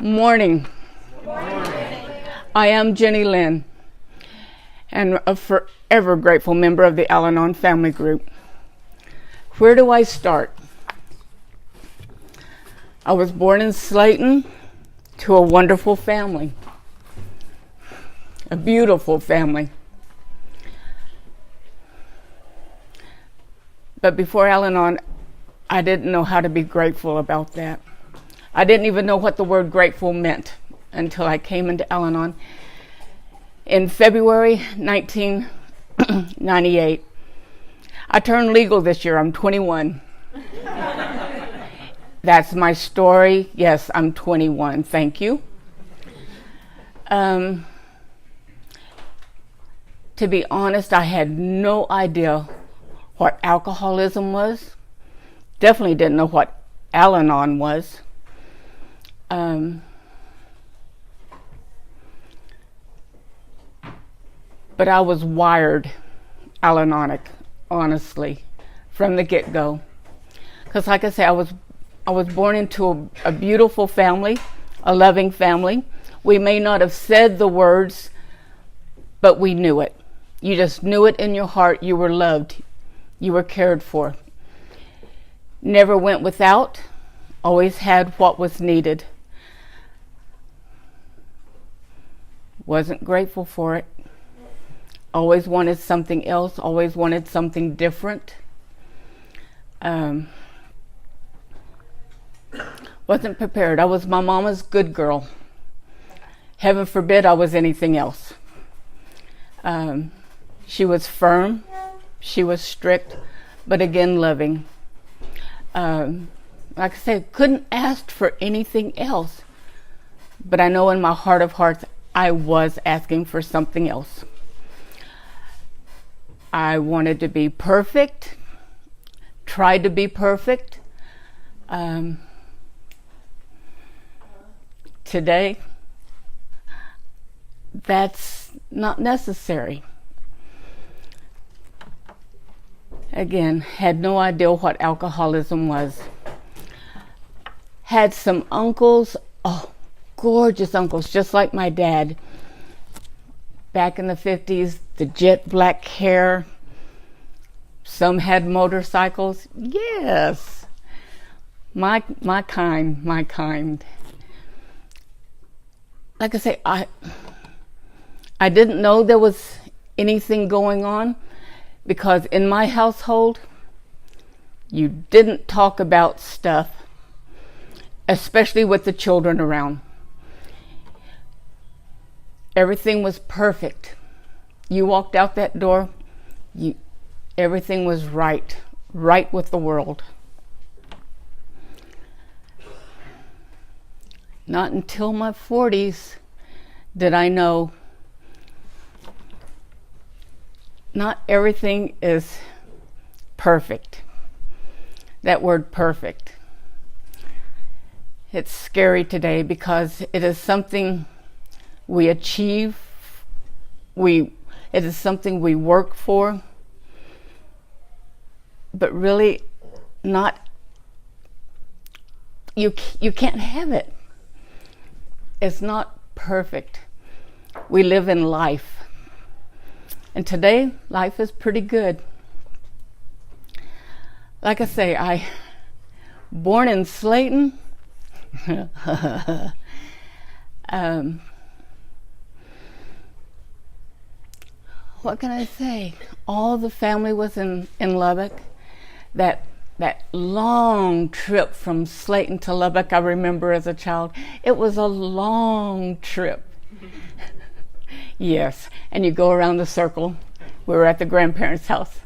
Morning. I am Jennie Lynn, and a forever grateful member of the Al-Anon family group. Where do I start? I was born in Slayton to a wonderful family, a beautiful family. But before Al-Anon, I didn't know how to be grateful about that. I didn't even know what the word grateful meant until I came into Al-Anon in February 1998. I turned legal this year. I'm 21. That's my story. Yes, I'm 21. Thank you. To be honest, I had no idea what alcoholism was. Definitely didn't know what Al-Anon was. But I was wired Al-Anonic, honestly, from the get-go. Because like I say, I was born into a beautiful family, a loving family. We may not have said the words, but we knew it. You just knew it in your heart. You were loved. You were cared for. Never went without. Always had what was needed. Wasn't grateful for it. Always wanted something else. Always wanted something different. Wasn't prepared. I was my mama's good girl. Heaven forbid I was anything else. She was firm. She was strict, but again loving. Like I said, couldn't ask for anything else. But I know in my heart of hearts, I was asking for something else. I wanted to be perfect, tried to be perfect. Today, that's not necessary. Again, had no idea what alcoholism was. Had some uncles, gorgeous uncles, just like my dad. Back in the 50s, the jet black hair. Some had motorcycles. Yes. My kind. Like I say, I didn't know there was anything going on because in my household, you didn't talk about stuff, especially with the children around. Everything was perfect. You walked out that door, everything was right with the world. Not until my 40s did I know not everything is perfect. That word perfect. It's scary today because it is something we achieve. It is something we work for. But really not, you can't have it. It's not perfect. We live in life. And today, life is pretty good. Like I say, I born in Slayton. What can I say? All the family was in Lubbock. That long trip from Slayton to Lubbock, I remember as a child. It was a long trip. Yes, and you go around the circle. We were at the grandparents' house.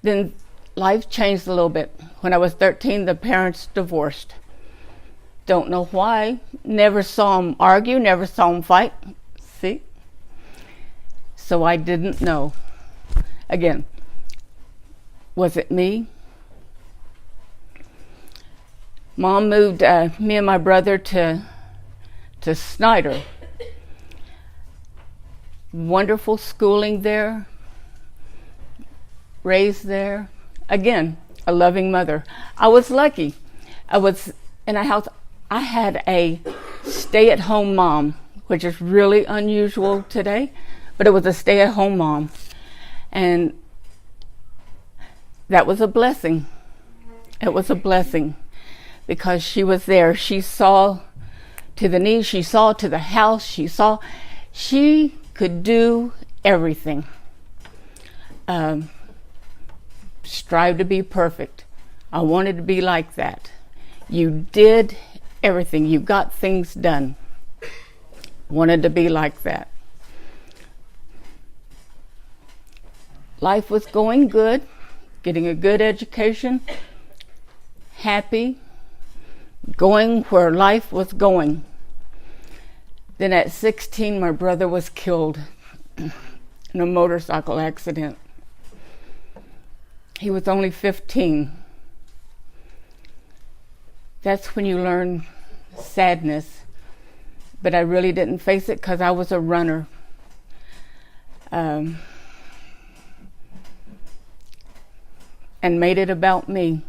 Then life changed a little bit. When I was 13, the parents divorced. Don't know why. Never saw them argue, never saw them fight. See? So I didn't know. Again, was it me? Mom moved me and my brother to Snyder. Wonderful schooling there. Raised there. Again, a loving mother. I was lucky. I was in a house. I had a stay-at-home mom, which is really unusual today, but it was a stay-at-home mom. And that was a blessing. It was a blessing because she was there. She saw to the needs, she saw to the house, she could do everything. Strive to be perfect. I wanted to be like that. You did everything. You got things done. Wanted to be like that. Life was going good, getting a good education, happy, going where life was going. Then at 16, my brother was killed in a motorcycle accident. He was only 15. That's when you learn sadness. But I really didn't face it because I was a runner. And made it about me.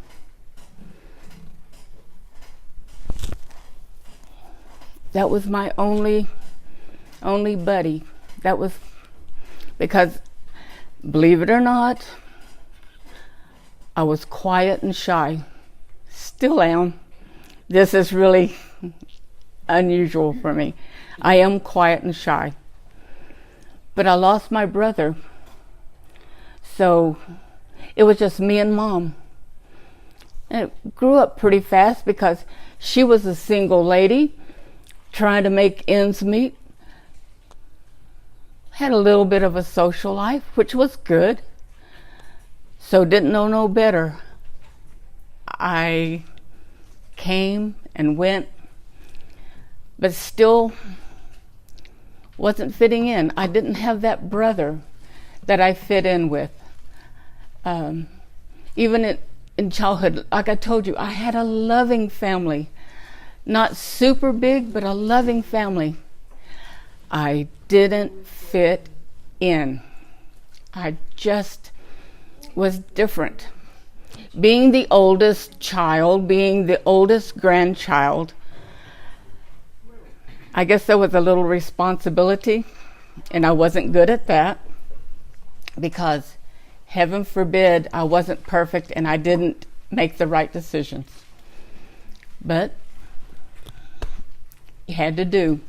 That was my only buddy. That was because, believe it or not, I was quiet and shy. Still am. This is really unusual for me. I am quiet and shy. But I lost my brother. So it was just me and Mom. And it grew up pretty fast because she was a single lady trying to make ends meet. Had a little bit of a social life, which was good. So didn't know no better. I came and went, but still wasn't fitting in. I didn't have that brother that I fit in with. Even in childhood, like I told you, I had a loving family. Not super big, but a loving family. I didn't fit in. I just was different. Being the oldest child, being the oldest grandchild, I guess there was a little responsibility, and I wasn't good at that because heaven forbid I wasn't perfect and I didn't make the right decisions. But you had to do.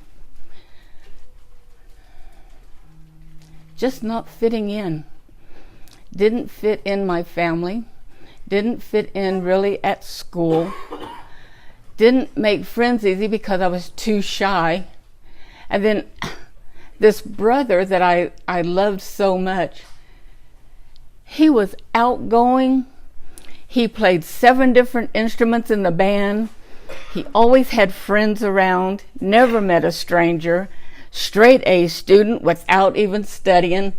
Just not fitting in. Didn't fit in my family. Didn't fit in really at school. Didn't make friends easy because I was too shy. And then this brother that I loved so much, he was outgoing. He played 7 different instruments in the band. He always had friends around, never met a stranger, straight A student without even studying.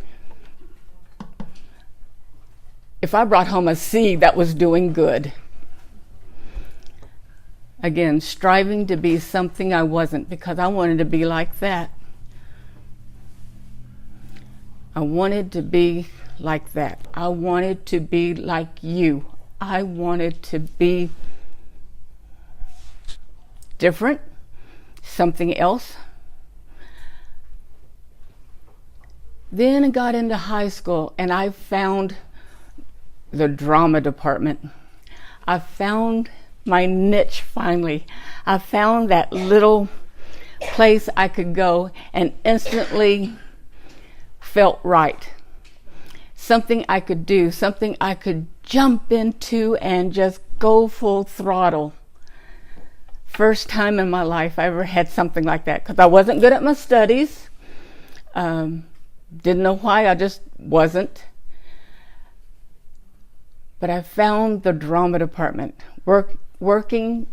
If I brought home a C, that was doing good. Again, striving to be something I wasn't because I wanted to be like that. I wanted to be like that. I wanted to be like you. I wanted to be different, something else. Then I got into high school and I found the drama department. I found my niche finally. I found that little place I could go and instantly felt right. Something I could do, something I could jump into and just go full throttle. First time in my life I ever had something like that because I wasn't good at my studies. Didn't know why, I just wasn't. But I found the drama department. Working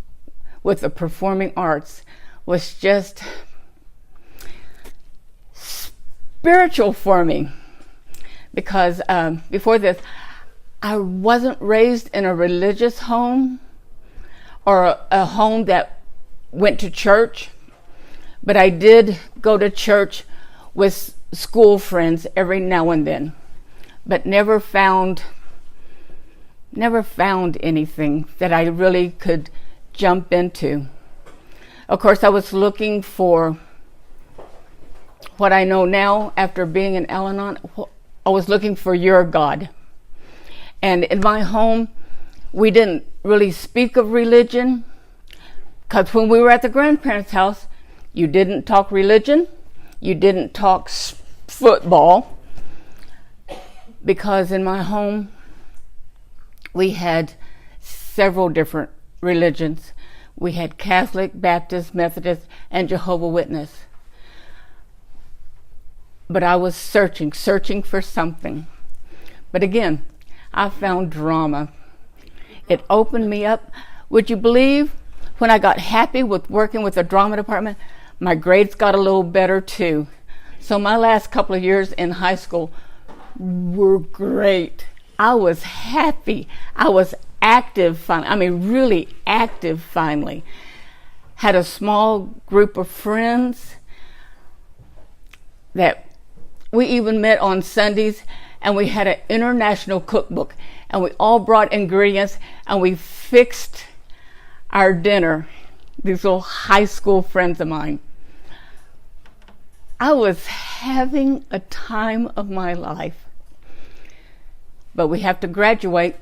with the performing arts was just spiritual for me. Because before this, I wasn't raised in a religious home or a home that went to church. But I did go to church with school friends every now and then. But never found anything that I really could jump into. Of course, I was looking for what I know now after being in Al-Anon. I was looking for your God. And in my home, we didn't really speak of religion, because when we were at the grandparents' house, you didn't talk religion, you didn't talk football, because in my home, we had several different religions. We had Catholic, Baptist, Methodist, and Jehovah's Witness. But I was searching for something. But again, I found drama. It opened me up. Would you believe when I got happy with working with the drama department, my grades got a little better too. So my last couple of years in high school were great. I was happy. I was active finally. I mean, really active finally. Had a small group of friends that we even met on Sundays, and we had an international cookbook, and we all brought ingredients, and we fixed our dinner. These little high school friends of mine. I was having a time of my life. But we have to graduate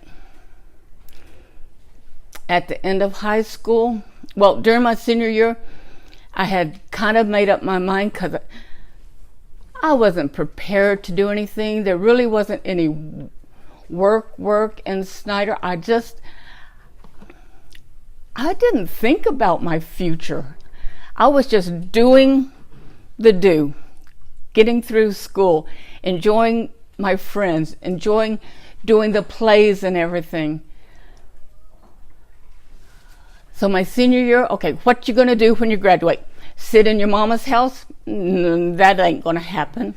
at the end of high school. Well, during my senior year, I had kind of made up my mind because I wasn't prepared to do anything. There really wasn't any work in Snyder. I didn't think about my future. I was just doing the do, getting through school, enjoying my friends, enjoying doing the plays and everything. So my senior year, okay, what you gonna do when you graduate? Sit in your mama's house? That ain't gonna happen.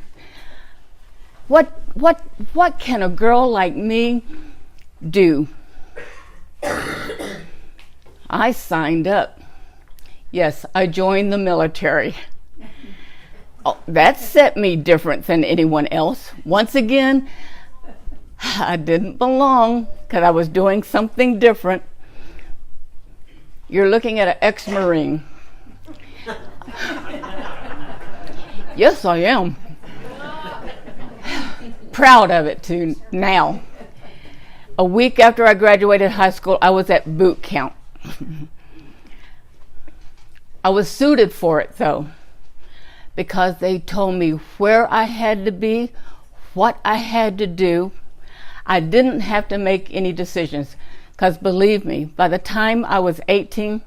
What can a girl like me do? I signed up. Yes, I joined the military. Oh, that set me different than anyone else. Once again, I didn't belong because I was doing something different. You're looking at an ex-Marine. Yes, I am. Proud of it too now. A week after I graduated high school, I was at boot camp. I was suited for it though, because they told me where I had to be, what I had to do. I didn't have to make any decisions, because believe me, by the time I was 18,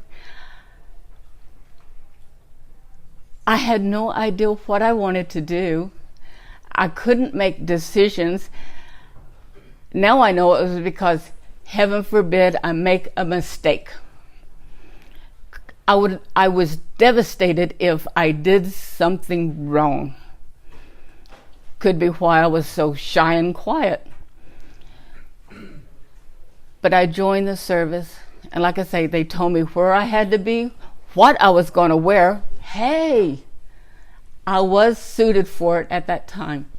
I had no idea what I wanted to do. I couldn't make decisions. Now I know it was because, heaven forbid, I make a mistake. I was devastated if I did something wrong. Could be why I was so shy and quiet. But I joined the service, and like I say, they told me where I had to be, what I was going to wear. Hey, I was suited for it at that time.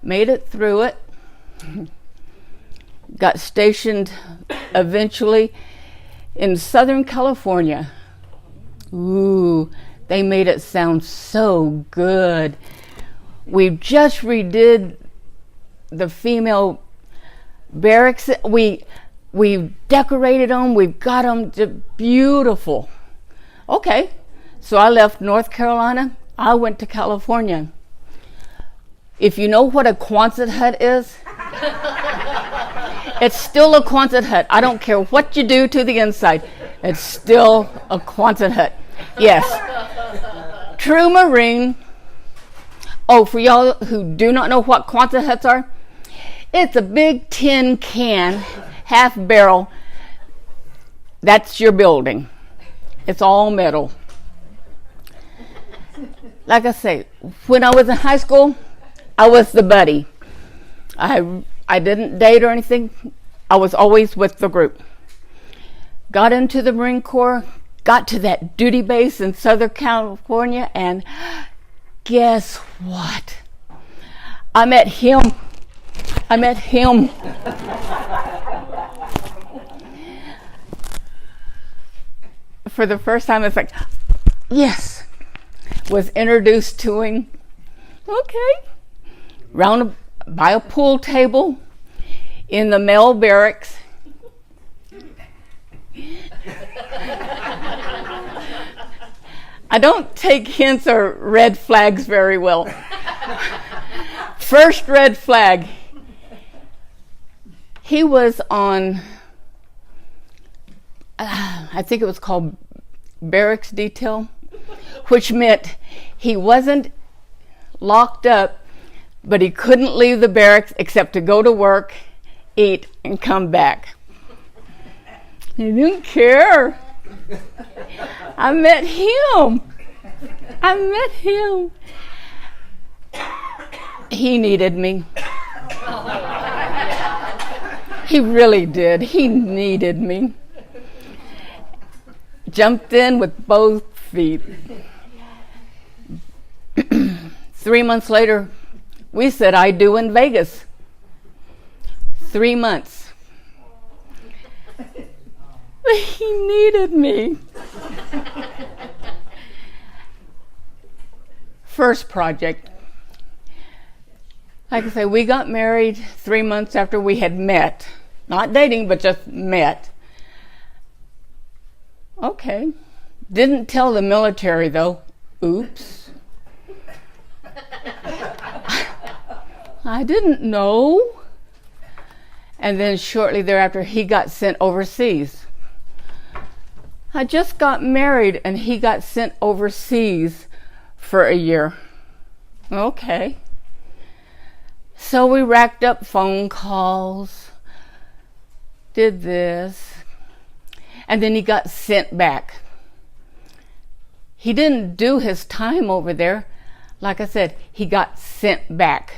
Made it through it. Got stationed eventually in Southern California. Ooh, they made it sound so good. We just redid the female barracks. We decorated them. We've got them beautiful. Okay, so I left North Carolina. I went to California. If you know what a Quonset hut is, it's still a Quonset hut. I don't care what you do to the inside. It's still a Quonset hut. Yes. True Marine. Oh, for y'all who do not know what Quonset huts are, it's a big tin can, half barrel. That's your building. It's all metal. Like I say, when I was in high school, I was the buddy. I didn't date or anything. I was always with the group. Got into the Marine Corps, got to that duty base in Southern California, and guess what? I met him. for the first time, it's like, yes, was introduced to him. Okay. Round by a pool table in the male barracks. I don't take hints or red flags very well. First red flag. He was on, I think it was called barracks detail, which meant he wasn't locked up, but he couldn't leave the barracks except to go to work, eat, and come back. He didn't care. I met him. He needed me. He really did. He needed me. Jumped in with both feet. 3 months later, we said I do in Vegas. 3 months. He needed me. First project. Like I say, we got married 3 months after we had met. Not dating, but just met. Okay. Didn't tell the military, though. Oops. I didn't know. And then shortly thereafter, he got sent overseas. I just got married and he got sent overseas for a year. Okay. So we racked up phone calls, did this, and then he got sent back. He didn't do his time over there. Like I said, he got sent back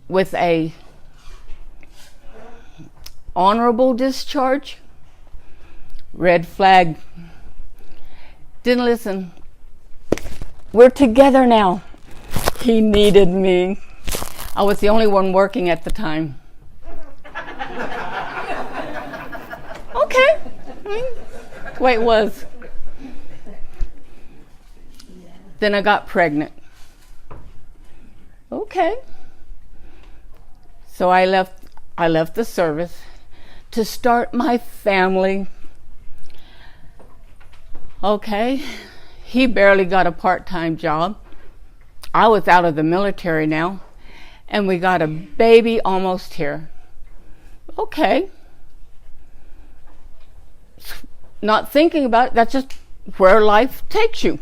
with a honorable discharge. Red flag. Didn't listen. We're together now. He needed me. I was the only one working at the time. Okay. The way it was. Then I got pregnant. Okay. So I left the service to start my family. Okay. He barely got a part-time job. I was out of the military now, and we got a baby almost here. Okay. Not thinking about it, that's just where life takes you.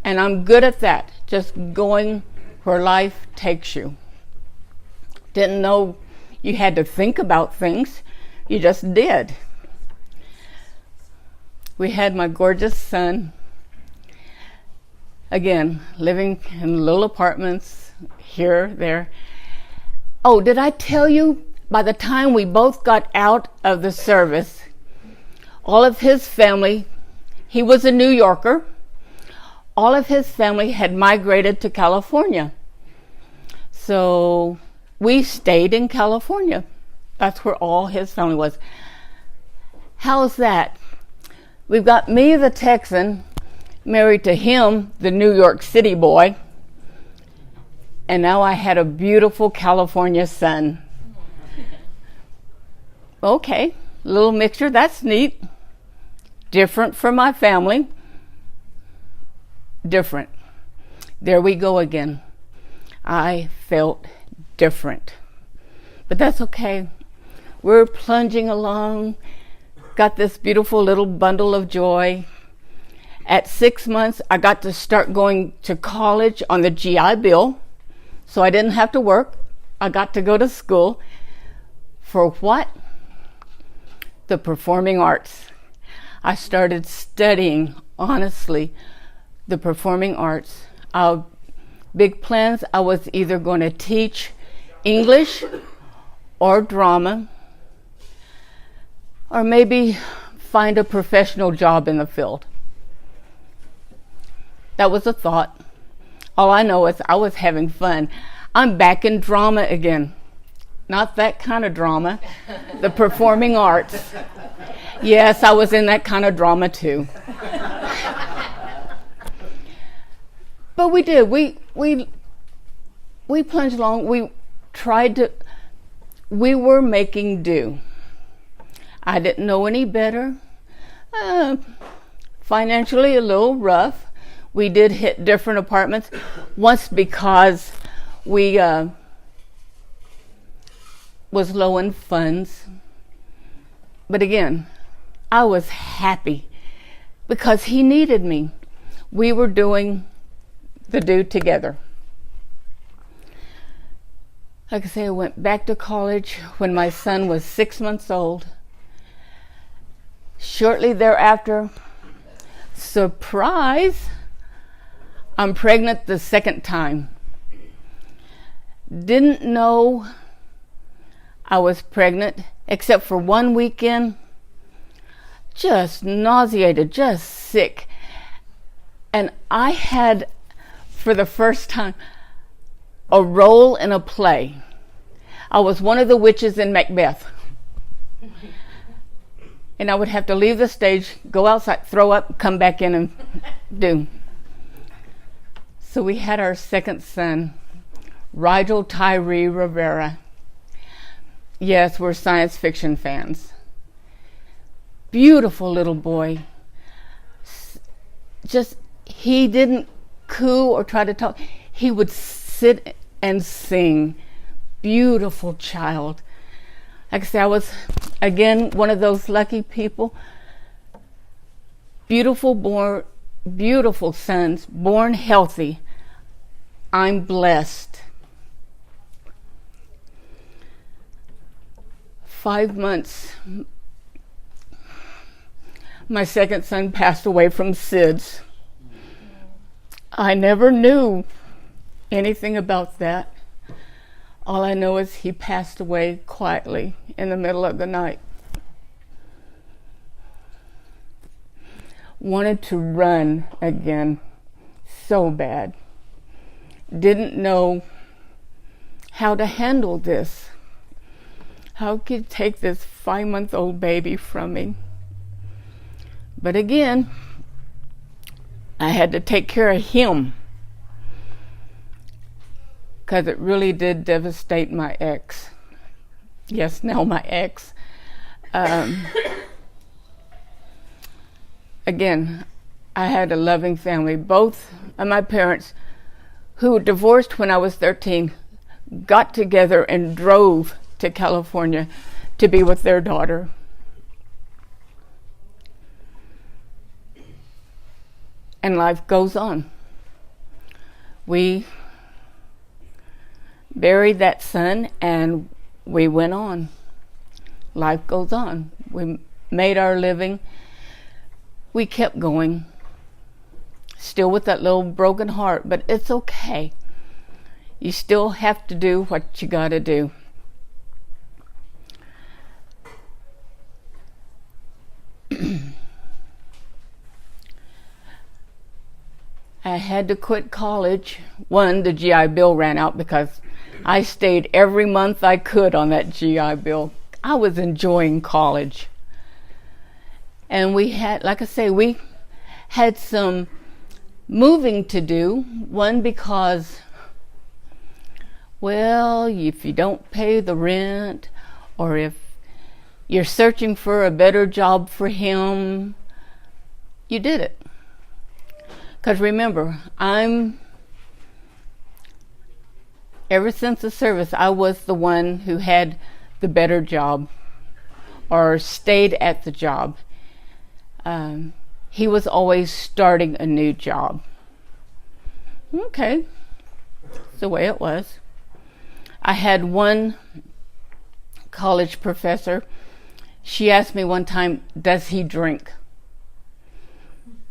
And I'm good at that, just going where life takes you. Didn't know you had to think about things, you just did. We had my gorgeous son. Again, living in little apartments, here, there. Oh, did I tell you, by the time we both got out of the service, all of his family, he was a New Yorker, all of his family had migrated to California. So we stayed in California. That's where all his family was. How's that? We've got me, the Texan, married to him, the New York City boy, and now I had a beautiful California son. Okay, little mixture, that's neat. Different from my family. Different. There we go again. I felt different. But that's okay. We're plunging along. Got this beautiful little bundle of joy. At 6 months, I got to start going to college on the GI Bill, so I didn't have to work. I got to go to school. For what? The performing arts. I started studying, honestly, the performing arts. Big plans, I was either going to teach English or drama, or maybe find a professional job in the field. That was a thought. All I know is I was having fun. I'm back in drama again. Not that kind of drama, the performing arts. Yes, I was in that kind of drama too. But we did. We plunged along. We were making do. I didn't know any better. Financially a little rough. We did hit different apartments. Once because we was low in funds. But again, I was happy because he needed me. We were doing the do together. Like I say, I went back to college when my son was 6 months old. Shortly thereafter, surprise, I'm pregnant the second time. Didn't know I was pregnant except for one weekend. Just nauseated, just sick. And I had, for the first time, a role in a play. I was one of the witches in Macbeth. And I would have to leave the stage, go outside, throw up, come back in and do. So we had our second son, Rigel Tyree Rivera. Yes, we're science fiction fans. Beautiful little boy. Just, he didn't coo or try to talk. He would sit and sing. Beautiful child. Like I say, I was, again, one of those lucky people. Beautiful sons, born healthy. I'm blessed. 5 months, my second son passed away from SIDS. I never knew anything about that. All I know is he passed away quietly in the middle of the night. Wanted to run again so bad. Didn't know how to handle this. How could you take this 5-month-old baby from me? But again, I had to take care of him because it really did devastate my ex. Yes, now my ex. Again, I had a loving family. Both of my parents, who were divorced when I was 13, got together and drove to California to be with their daughter. And life goes on. We buried that son and we went on. Life goes on. We made our living. We kept going. Still with that little broken heart, but it's okay. You still have to do what you gotta do. I had to quit college. One, the GI Bill ran out because I stayed every month I could on that GI Bill. I was enjoying college. And we had, like I say, we had some moving to do. One, because, well, if you don't pay the rent, or if you're searching for a better job for him, you did it. Because remember, ever since the service, I was the one who had the better job or stayed at the job. He was always starting a new job. Okay, that's the way it was. I had one college professor. She asked me one time, does he drink?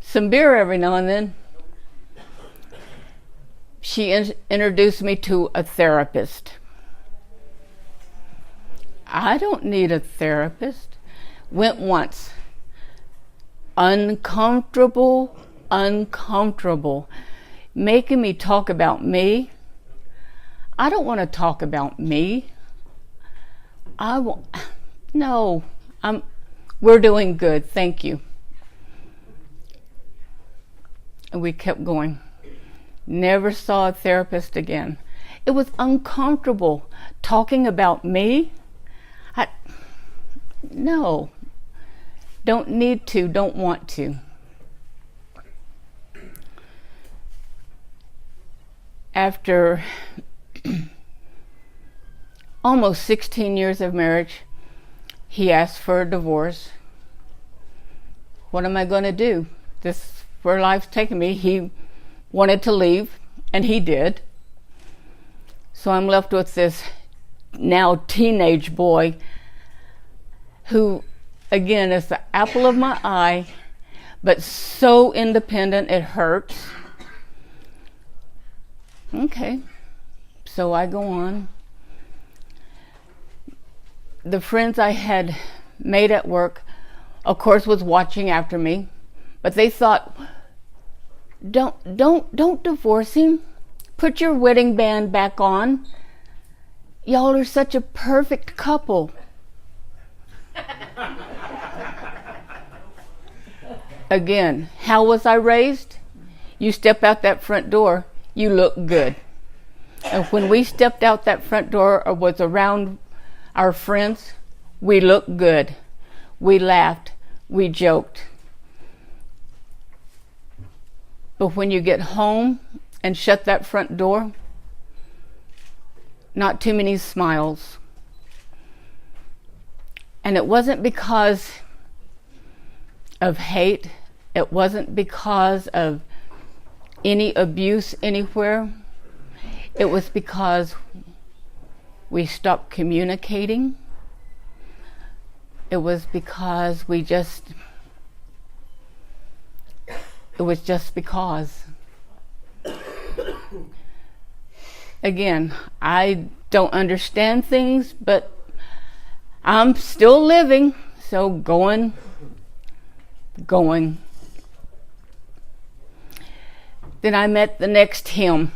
Some beer every now and then. She introduced me to a therapist. I don't need a therapist. Went once. Uncomfortable. Making me talk about me. I don't want to talk about me. We're doing good, thank you. And we kept going. Never saw a therapist again. It was uncomfortable talking about me. No, don't need to, don't want to. After almost 16 years of marriage, he asked for a divorce. What am I going to do? This is where life's taking me. He wanted to leave, and he did. So I'm left with this now teenage boy who, again, is the apple of my eye, but so independent it hurts. Okay, so I go on. The friends I had made at work, of course, was watching after me, but they thought, don't divorce him. Put your wedding band back on. Y'all are such a perfect couple. Again, how was I raised? You step out that front door, you look good. And when we stepped out that front door or was around our friends, we looked good. We laughed, we joked. But when you get home and shut that front door, not too many smiles. And it wasn't because of hate. It wasn't because of any abuse anywhere. It was because we stopped communicating. It was because it was just because. Again, I don't understand things, but I'm still living, so going. Then I met the next him.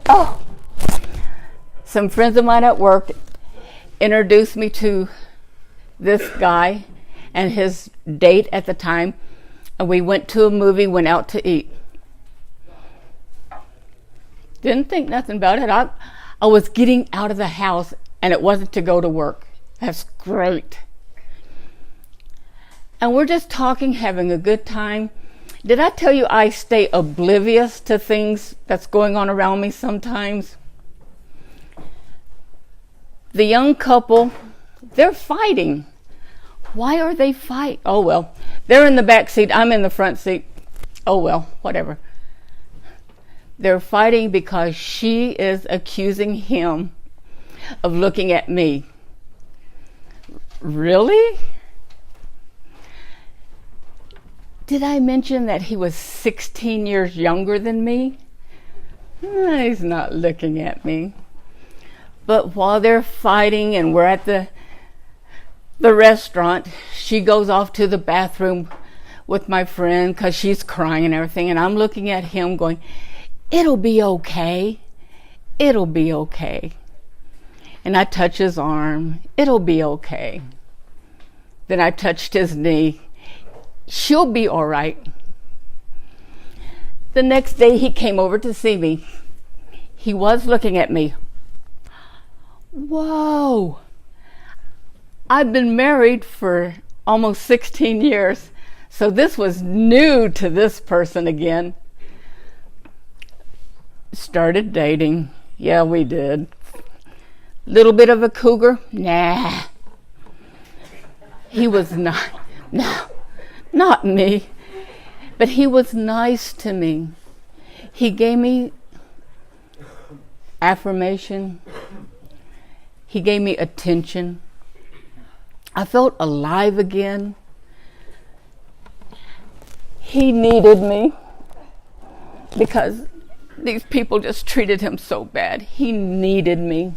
Oh! Some friends of mine at work introduced me to this guy and his date at the time, and we went to a movie, went out to eat. Didn't think nothing about it. I was getting out of the house, and it wasn't to go to work. That's great. And we're just talking, having a good time. Did I tell you I stay oblivious to things that's going on around me sometimes? The young couple, they're fighting. Why are they fighting? Oh, well, they're in the back seat. I'm in the front seat. Oh, well, whatever. They're fighting because she is accusing him of looking at me. Really? Did I mention that he was 16 years younger than me? He's not looking at me. But while they're fighting and we're at the restaurant, she goes off to the bathroom with my friend because she's crying and everything. And I'm looking at him going, it'll be okay. It'll be okay. And I touch his arm. It'll be okay. Then I touched his knee. She'll be all right. The next day he came over to see me. He was looking at me. Whoa! I've been married for almost 16 years, so this was new to this person again. Started dating. Yeah, we did. Little bit of a cougar? Nah. He was not me. But he was nice to me. He gave me affirmation. He gave me attention. I felt alive again. He needed me because these people just treated him so bad. He needed me.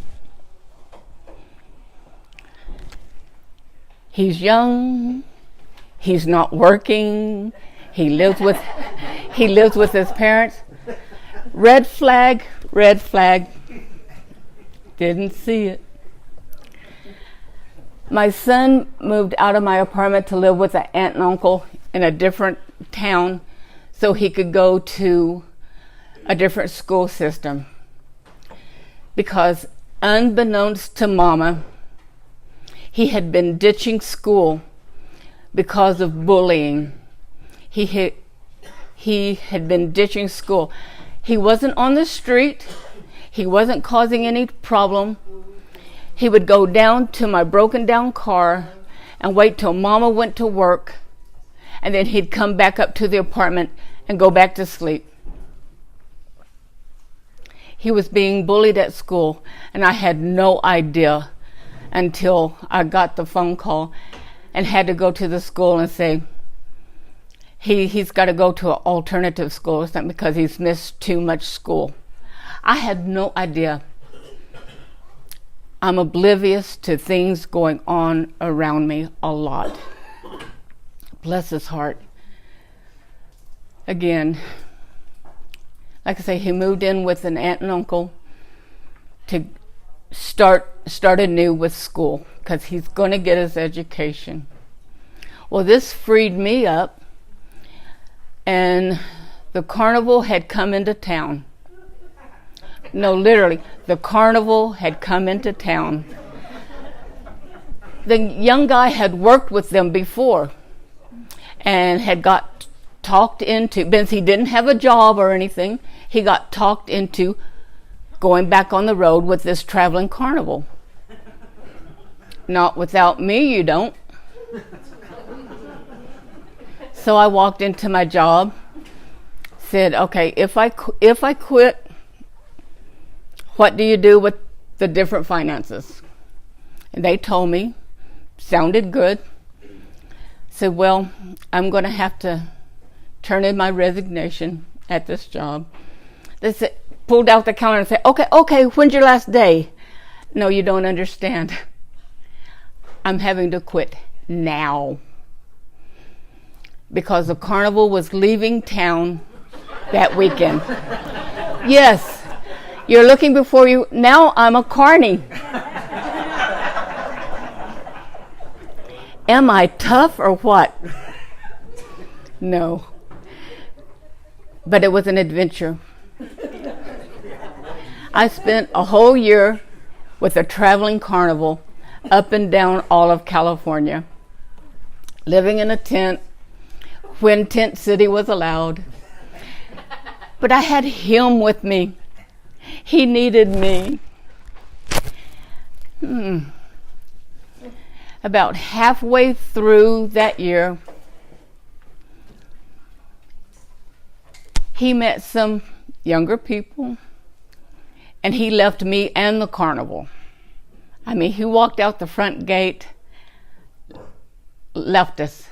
He's young. He's not working. He lives with his parents. Red flag, red flag. Didn't see it. My son moved out of my apartment to live with an aunt and uncle in a different town so he could go to a different school system. Because unbeknownst to Mama, he had been ditching school because of bullying. He had been ditching school. He wasn't on the street. He wasn't causing any problem. He would go down to my broken down car and wait till Mama went to work, and then he'd come back up to the apartment and go back to sleep. He was being bullied at school, and I had no idea until I got the phone call and had to go to the school and say, he's got to go to an alternative school or something because he's missed too much school. I had no idea. I'm oblivious to things going on around me a lot. Bless his heart. Again, like I say, he moved in with an aunt and uncle to start anew with school because he's going to get his education. Well, this freed me up, and the carnival had come into town. No, literally, the carnival had come into town. The young guy had worked with them before and had got talked into, since he didn't have a job or anything, he got talked into going back on the road with this traveling carnival. Not without me, you don't. So I walked into my job, said, okay, if I quit, what do you do with the different finances? And they told me, sounded good. Said, well, I'm going to have to turn in my resignation at this job. They said, pulled out the calendar and said, okay, when's your last day? No, you don't understand. I'm having to quit now. Because the carnival was leaving town that weekend. Yes. You're looking before you. Now I'm a carny. Am I tough or what? No. But it was an adventure. I spent a whole year with a traveling carnival up and down all of California, living in a tent when Tent City was allowed. But I had him with me. He needed me. About halfway through that year, he met some younger people, and he left me and the carnival. I mean, he walked out the front gate, left us.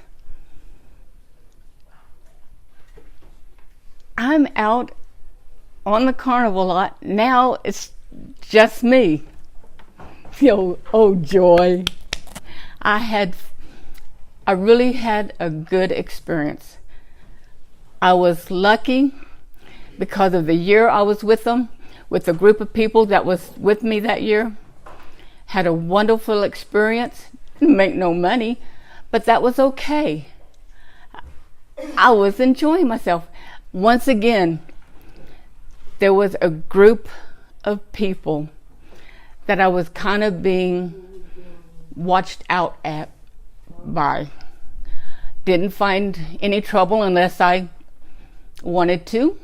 I'm out on the carnival lot. Now it's just me. Oh joy. I really had a good experience. I was lucky because of the year I was with them, with the group of people that was with me that year. Had a wonderful experience. Didn't make no money, but that was okay. I was enjoying myself. Once again, there was a group of people that I was kind of being watched out by. Didn't find any trouble unless I wanted to.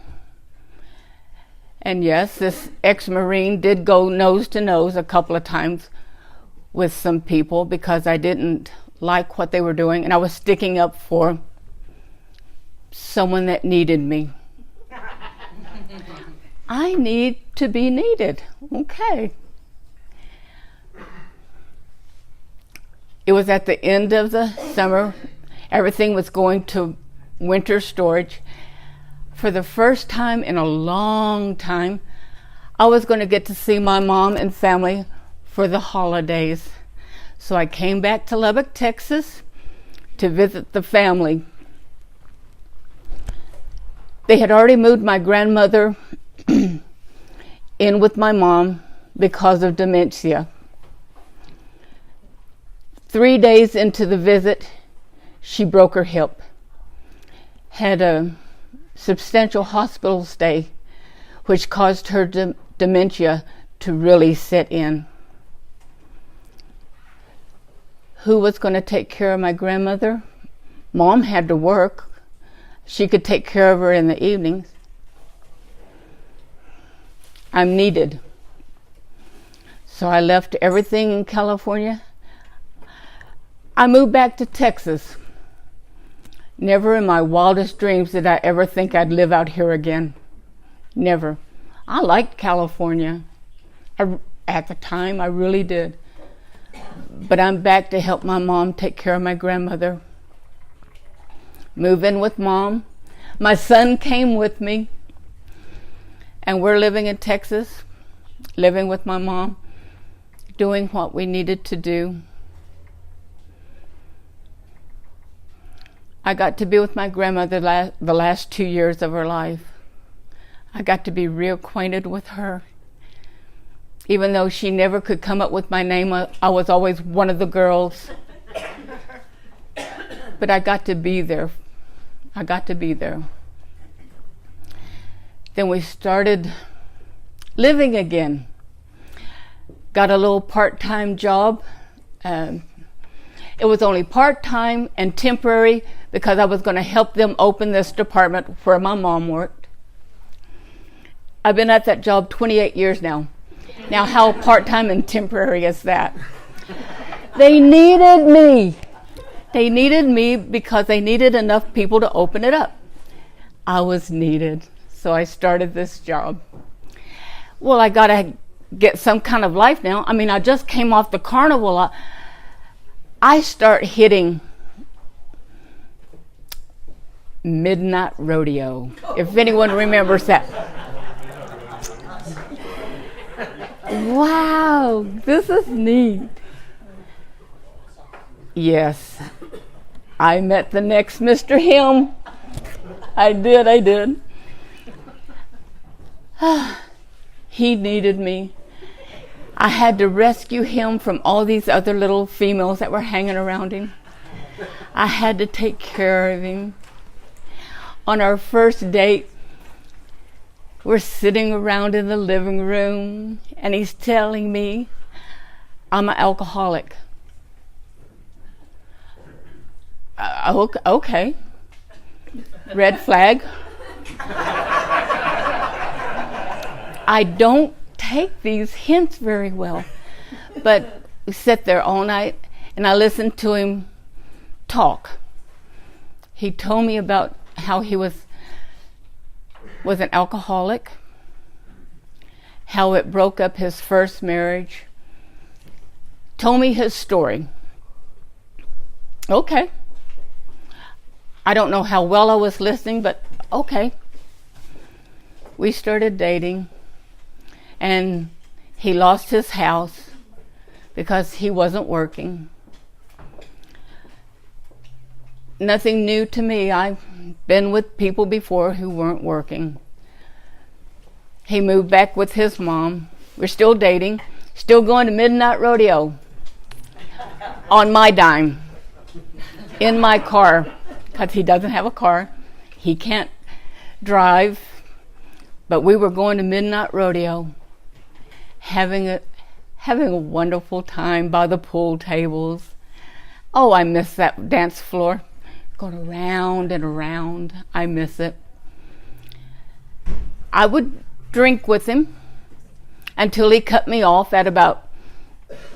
And yes, this ex-Marine did go nose to nose a couple of times with some people because I didn't like what they were doing, and I was sticking up for someone that needed me. I need to be needed. Okay. It was at the end of the summer. Everything was going to winter storage. For the first time in a long time, I was going to get to see my mom and family for the holidays. So I came back to Lubbock, Texas to visit the family. They had already moved my grandmother in with my mom because of dementia. 3 days into the visit, she broke her hip. Had a substantial hospital stay, which caused her dementia to really set in. Who was going to take care of my grandmother? Mom had to work. She could take care of her in the evenings. I'm needed. So I left everything in California. I moved back to Texas. Never in my wildest dreams did I ever think I'd live out here again. Never. I liked California. At the time, I really did. But I'm back to help my mom take care of my grandmother. Move in with Mom. My son came with me. And we're living in Texas, living with my mom, doing what we needed to do. I got to be with my grandmother the last 2 years of her life. I got to be reacquainted with her. Even though she never could come up with my name, I was always one of the girls. But I got to be there. I got to be there. Then we started living again. Got a little part-time job. It was only part-time and temporary because I was going to help them open this department where my mom worked. I've been at that job 28 years now. Now, how part-time and temporary is that? They needed me. They needed me because they needed enough people to open it up. I was needed. So I started this job. Well, I got to get some kind of life now. I mean, I just came off the carnival. I start hitting Midnight Rodeo, if anyone remembers that. Wow, this is neat. Yes, I met the next Mr. Him. I did. He needed me. I had to rescue him from all these other little females that were hanging around him. I had to take care of him. On our first date, we're sitting around in the living room, and he's telling me I'm an alcoholic. Okay. Red flag. I don't take these hints very well, but we sat there all night and I listened to him talk. He told me about how he was an alcoholic, how it broke up his first marriage, told me his story. Okay. I don't know how well I was listening, but okay. We started dating. And he lost his house because he wasn't working. Nothing new to me. I've been with people before who weren't working. He moved back with his mom. We're still dating, still going to Midnight Rodeo on my dime, in my car, because he doesn't have a car. He can't drive, but we were going to Midnight Rodeo. Having a wonderful time by the pool tables. Oh, I miss that dance floor. Going around and around. I miss it. I would drink with him until he cut me off at about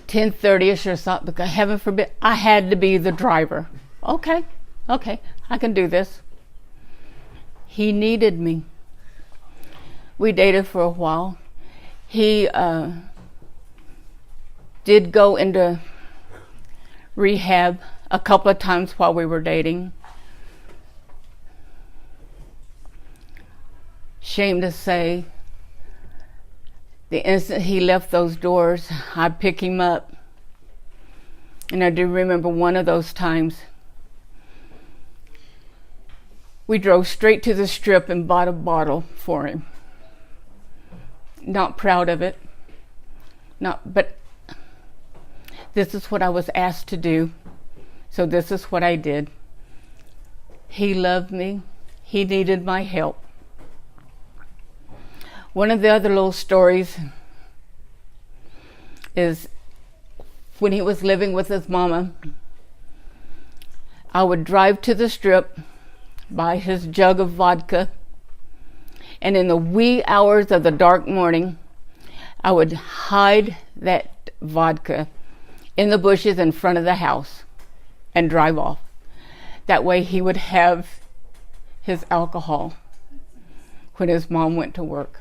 10:30ish or something, because heaven forbid, I had to be the driver. Okay, I can do this. He needed me. We dated for a while. He did go into rehab a couple of times while we were dating. Shame to say, the instant he left those doors, I'd pick him up. And I do remember one of those times. We drove straight to the strip and bought a bottle for him. Not proud of it. But This is what I was asked to do, so this is what I did. He loved me. He needed my help. One of the other little stories is when he was living with his mama, I would drive to the strip, buy his jug of vodka, and in the wee hours of the dark morning, I would hide that vodka in the bushes in front of the house and drive off. That way he would have his alcohol when his mom went to work.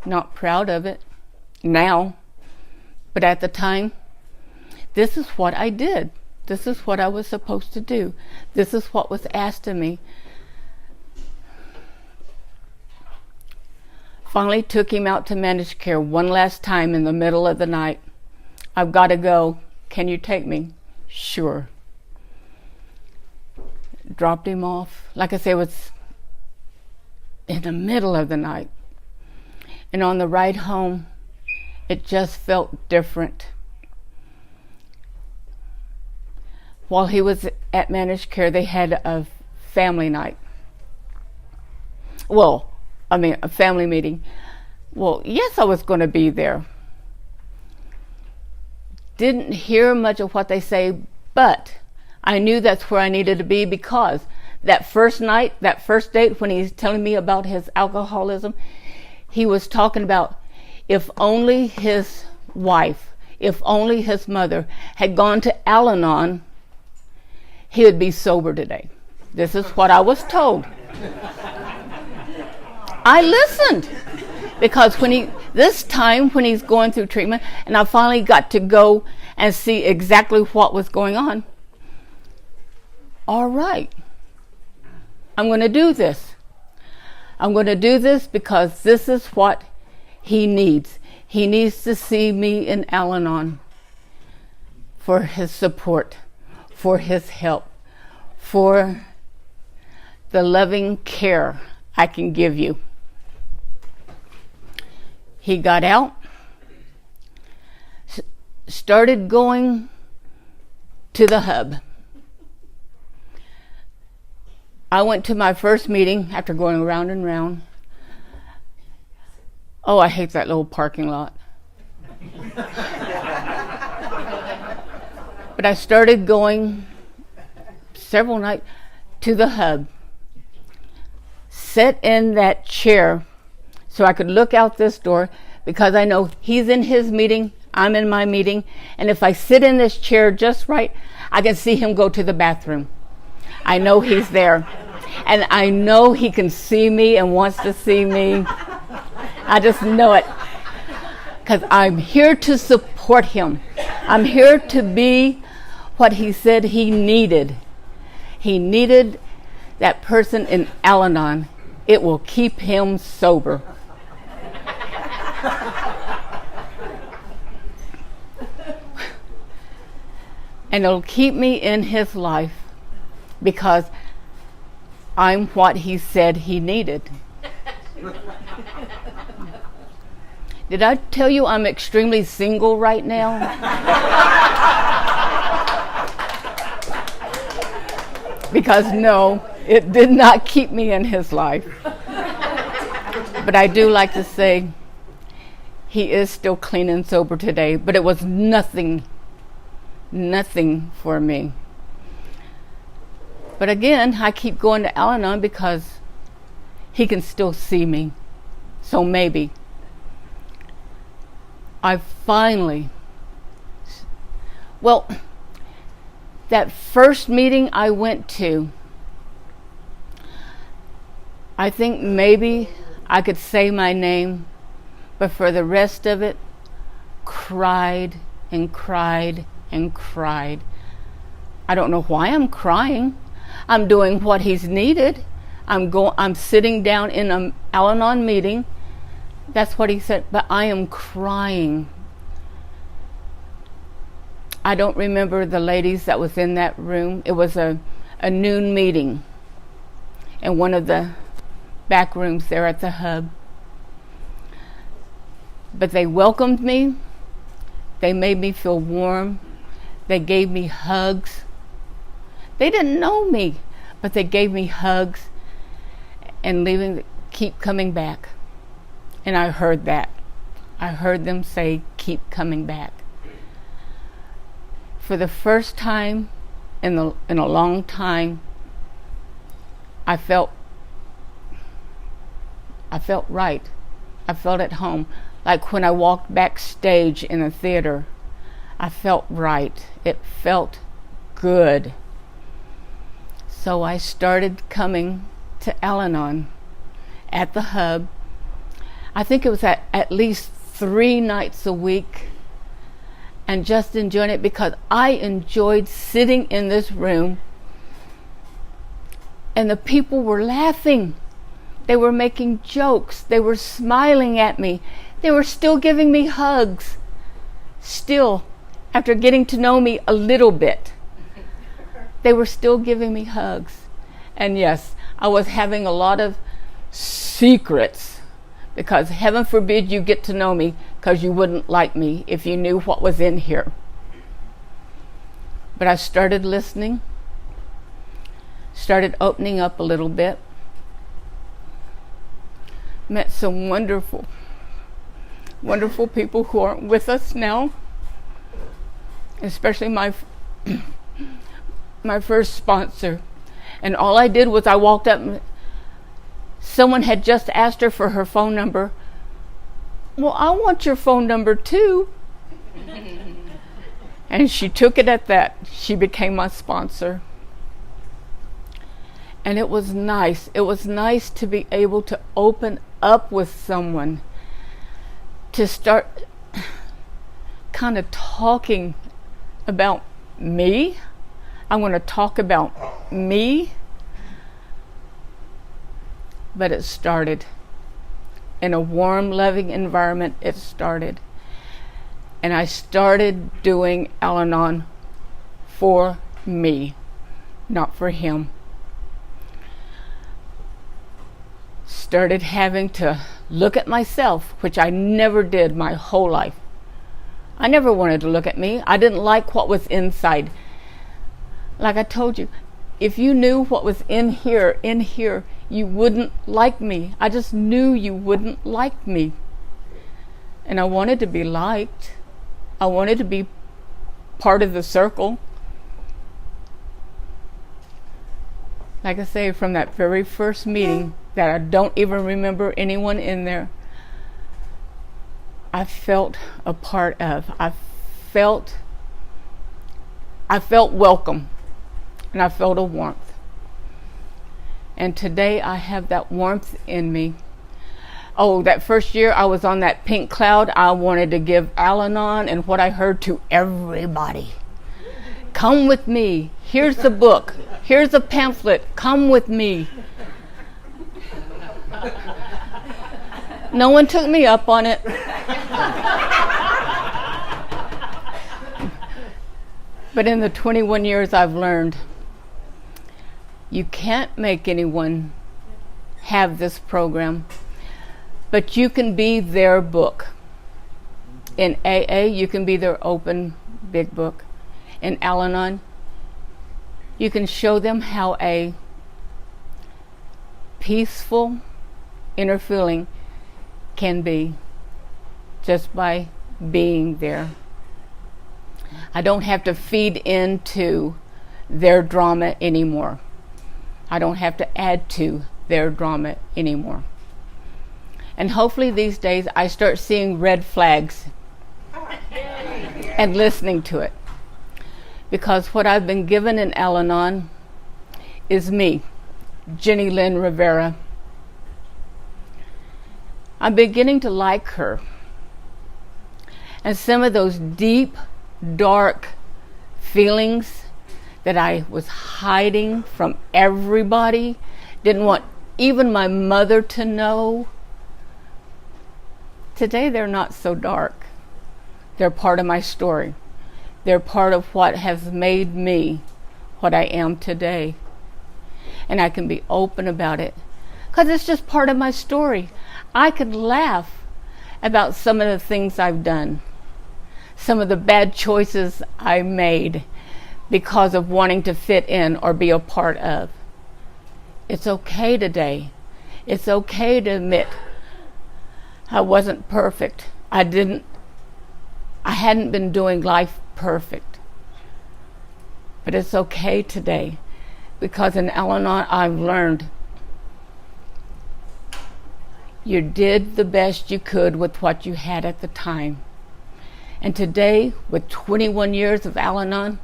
Not proud of it now, but at the time, this is what I did. This is what I was supposed to do. This is what was asked of me. Finally took him out to managed care one last time in the middle of the night. I've got to go. Can you take me? Sure. Dropped him off. Like I say, it was in the middle of the night. And on the ride home, it just felt different. While he was at managed care, they had a family night. A family meeting. Well, yes, I was going to be there. Didn't hear much of what they say, but I knew that's where I needed to be, because that first night, that first date, when he's telling me about his alcoholism, he was talking about if only his wife, if only his mother had gone to Al-Anon, he would be sober today. This is what I was told. I listened, because when he's going through treatment, and I finally got to go and see exactly what was going on. All right, I'm going to do this. I'm going to do this because this is what he needs. He needs to see me in Al-Anon for his support, for his help, for the loving care I can give you. He got out, started going to the hub. I went to my first meeting after going round and round. Oh, I hate that little parking lot. But I started going several nights to the hub. Sit in that chair so I could look out this door, because I know he's in his meeting, I'm in my meeting, and if I sit in this chair just right, I can see him go to the bathroom. I know he's there. And I know he can see me and wants to see me. I just know it. Because I'm here to support him. I'm here to be what he said he needed. He needed that person in Al-Anon. It will keep him sober. And it'll keep me in his life, because I'm what he said he needed. Did I tell you I'm extremely single right now? Because no, it did not keep me in his life. But I do like to say he is still clean and sober today, but it was nothing for me. But again, I keep going to Al-Anon because he can still see me. So maybe. I finally, that first meeting I went to, I think maybe I could say my name, but for the rest of it, cried and cried and cried. I don't know why I'm crying. I'm doing what he's needed. I'm sitting down in an Al-Anon meeting. That's what he said, but I am crying. I don't remember the ladies that was in that room. It was a noon meeting in one of the back rooms there at the hub. But they welcomed me. They made me feel warm. They gave me hugs. They didn't know me, but they gave me hugs and keep coming back. And I heard that. I heard them say, keep coming back. For the first time in a long time, I felt right. I felt at home. Like when I walked backstage in a theater, I felt right. It felt good. So I started coming to Al-Anon at the hub. I think it was at least 3 nights a week, and just enjoying it because I enjoyed sitting in this room and the people were laughing. They were making jokes. They were smiling at me. They were still giving me hugs. Still, after getting to know me a little bit, they were still giving me hugs. And yes, I was having a lot of secrets, because heaven forbid you get to know me, because you wouldn't like me if you knew what was in here. But I started listening, started opening up a little bit, met some wonderful people who aren't with us now, especially my first sponsor. And all I did was I walked up and someone had just asked her for her phone number. Well, I want your phone number too. And she took it at that. She became my sponsor. And it was nice. It was nice to be able to open up with someone, to start kind of talking about me. I want to talk about me. But it started in a warm, loving environment. It started. And I started doing Al-Anon for me, not for him. Started having to look at myself, which I never did my whole life. I never wanted to look at me. I didn't like what was inside. Like I told you, if you knew what was in here, you wouldn't like me. I just knew you wouldn't like me. And I wanted to be liked. I wanted to be part of the circle. Like I say, from that very first meeting that I don't even remember anyone in there, I felt a part of. I felt welcome, and I felt a warmth. And today I have that warmth in me. Oh, that first year I was on that pink cloud, I wanted to give Al-Anon and what I heard to everybody. Come with me. Here's the book. Here's a pamphlet. Come with me. No one took me up on it. But in the 21 years I've learned, you can't make anyone have this program, but you can be their book. In AA, you can be their open big book. In Al-Anon, you can show them how a peaceful inner feeling can be just by being there. I don't have to feed into their drama anymore. I don't have to add to their drama anymore. And hopefully these days I start seeing red flags and listening to it. Because what I've been given in Al-Anon is me, Jennie Lynn Rivera. I'm beginning to like her. And some of those deep, dark feelings that I was hiding from everybody, didn't want even my mother to know, today they're not so dark. They're part of my story. They're part of what has made me what I am today. And I can be open about it because it's just part of my story. I could laugh about some of the things I've done, some of the bad choices I made because of wanting to fit in or be a part of. It's okay today. It's okay to admit I wasn't perfect. I hadn't been doing life perfect. But it's okay today, because in Al-Anon I've learned you did the best you could with what you had at the time. And today, with 21 years of Al-Anon,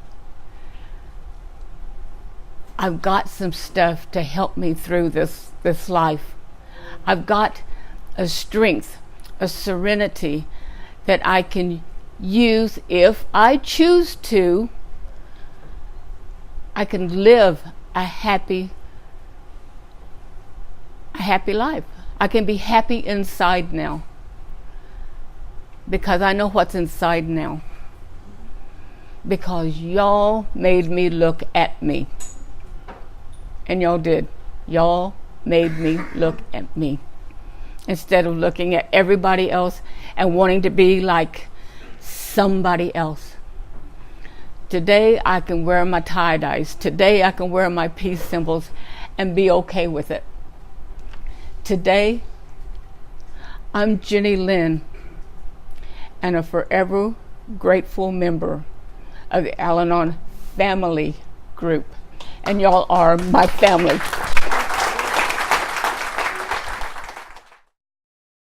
I've got some stuff to help me through this life. I've got a strength, a serenity that I can use if I choose to. I can live a happy life. I can be happy inside now, because I know what's inside now. Because y'all made me look at me. And y'all did. Y'all made me look at me, instead of looking at everybody else and wanting to be like somebody else. Today I can wear my tie-dyes. Today I can wear my peace symbols and be okay with it. Today I'm Jennie Lynn, and a forever grateful member of the Al-Anon family group. And y'all are my family.